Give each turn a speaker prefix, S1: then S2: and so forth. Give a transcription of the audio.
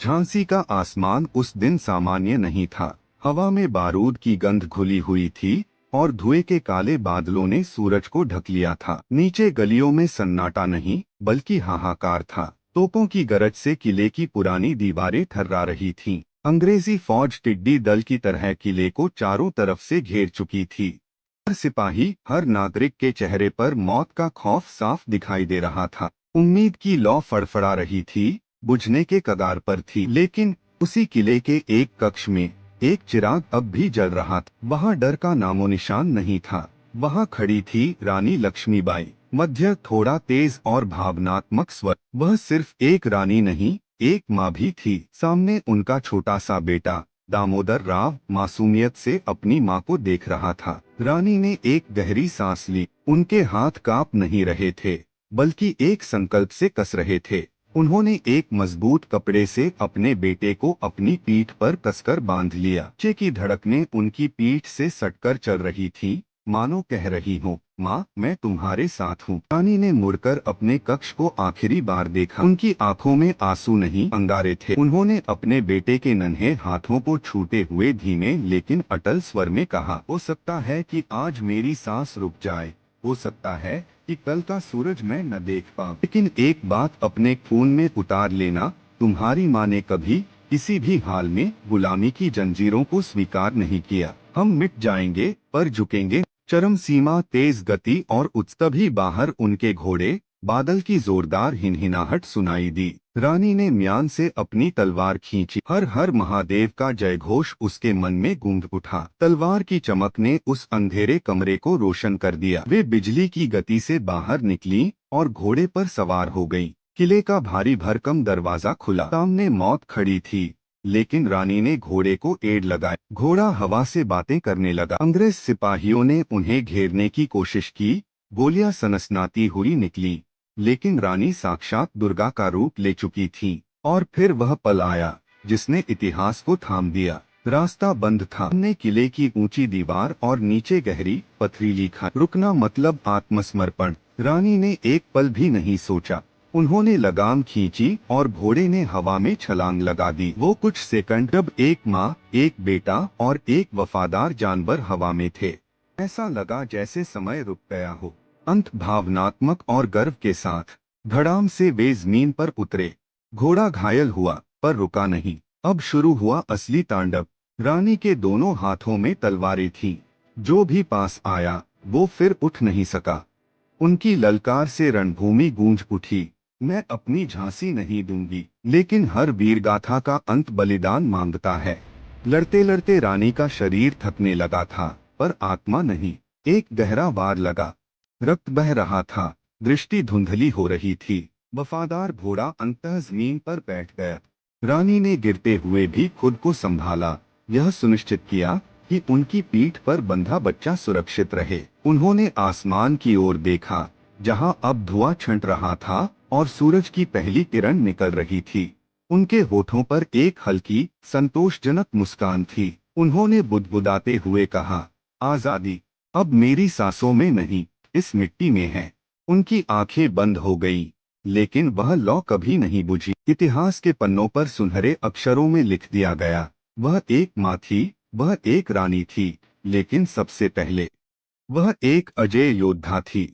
S1: झांसी का आसमान उस दिन सामान्य नहीं था। हवा में बारूद की गंध घुली हुई थी और धुएं के काले बादलों ने सूरज को ढक लिया था। नीचे गलियों में सन्नाटा नहीं बल्कि हाहाकार था। तोपों की गरज से किले की पुरानी दीवारें थर्रा रही थीं। अंग्रेजी फौज टिड्डी दल की तरह किले को चारों तरफ से घेर चुकी थी। हर सिपाही, हर नागरिक के चेहरे पर मौत का खौफ साफ दिखाई दे रहा था। उम्मीद की लौ फड़फड़ा रही थी, बुझने के कगार पर थी। लेकिन उसी किले के एक कक्ष में एक चिराग अब भी जल रहा था। वहाँ डर का नामो निशान नहीं था। वहाँ खड़ी थी रानी लक्ष्मीबाई, मध्य, थोड़ा तेज और भावनात्मक स्वर। वह सिर्फ एक रानी नहीं, एक माँ भी थी। सामने उनका छोटा सा बेटा दामोदर राव मासूमियत से अपनी माँ को देख रहा था। रानी ने एक गहरी सांस ली। उनके हाथ कांप नहीं रहे थे, बल्कि एक संकल्प से कस रहे थे। उन्होंने एक मजबूत कपड़े से अपने बेटे को अपनी पीठ पर कसकर बांध लिया। बच्चे की धड़कनें उनकी पीठ से सटकर चल रही थीं, मानो कह रही हो, माँ, मैं तुम्हारे साथ हूँ। रानी ने मुड़कर अपने कक्ष को आखिरी बार देखा। उनकी आंखों में आंसू नहीं, अंगारे थे। उन्होंने अपने बेटे के नन्हे हाथों को छूते हुए धीमे लेकिन अटल स्वर में कहा, हो सकता है कि आज मेरी सांस रुक जाए, हो सकता है कि कल का सूरज मैं न देख पाऊं, लेकिन एक बात अपने खून में उतार लेना, तुम्हारी माँ ने कभी किसी भी हाल में गुलामी की जंजीरों को स्वीकार नहीं किया। हम मिट जाएंगे पर झुकेंगे। चरम सीमा, तेज गति और तभी बाहर उनके घोड़े बादल की जोरदार हिनहिनाहट सुनाई दी। रानी ने म्यान से अपनी तलवार खींची। हर हर महादेव का जयघोष उसके मन में गूंज उठा। तलवार की चमक ने उस अंधेरे कमरे को रोशन कर दिया। वे बिजली की गति से बाहर निकली और घोड़े पर सवार हो गईं। किले का भारी भरकम दरवाजा खुला। सामने मौत खड़ी थी, लेकिन रानी ने घोड़े को एड़ लगाया। घोड़ा हवा से बातें करने लगा। अंग्रेज सिपाहियों ने उन्हें घेरने की कोशिश की। गोलियां सनसनाती हुई निकली, लेकिन रानी साक्षात दुर्गा का रूप ले चुकी थी। और फिर वह पल आया जिसने इतिहास को थाम दिया। रास्ता बंद था। सामने किले की ऊंची दीवार और नीचे गहरी पथरीली खाई। रुकना मतलब आत्मसमर्पण। रानी ने एक पल भी नहीं सोचा। उन्होंने लगाम खींची और घोड़े ने हवा में छलांग लगा दी। वो कुछ सेकंड, जब एक माँ, एक बेटा और एक वफादार जानवर हवा में थे, ऐसा लगा जैसे समय रुक गया हो। अंत भावनात्मक और गर्व के साथ धड़ाम से वे जमीन पर उतरे। घोड़ा घायल हुआ पर रुका नहीं। अब शुरू हुआ असली तांडव। रानी के दोनों हाथों में तलवारें थीं। जो भी पास आया वो फिर उठ नहीं सका। उनकी ललकार से रणभूमि गूंज उठी। मैं अपनी झांसी नहीं दूंगी, लेकिन हर वीरगाथा का अंत बलिदान मांगता है। लड़ते लड़ते रानी का शरीर थकने लगा था, पर आत्मा नहीं। एक गहरा वार लगा। रक्त बह रहा था, दृष्टि धुंधली हो रही थी। वफादार घोड़ा अंततः जमीन पर बैठ गया। रानी ने गिरते हुए भी खुद को संभाला, यह सुनिश्चित किया कि उनकी पीठ पर बंधा बच्चा सुरक्षित रहे। उन्होंने आसमान की ओर देखा, जहां अब धुआं छंट रहा था और सूरज की पहली किरण निकल रही थी। उनके होठों पर एक हल्की, संतोषजनक मुस्कान थी। उन्होंने बुदबुदाते हुए कहा, आजादी अब मेरी सांसों में नहीं, इस मिट्टी में है। उनकी आंखें बंद हो गईं, लेकिन वह लौ कभी नहीं बुझी। इतिहास के पन्नों पर सुनहरे अक्षरों में लिख दिया गया, वह एक माँ थी, वह एक रानी थी, लेकिन सबसे पहले वह एक अजेय योद्धा थी।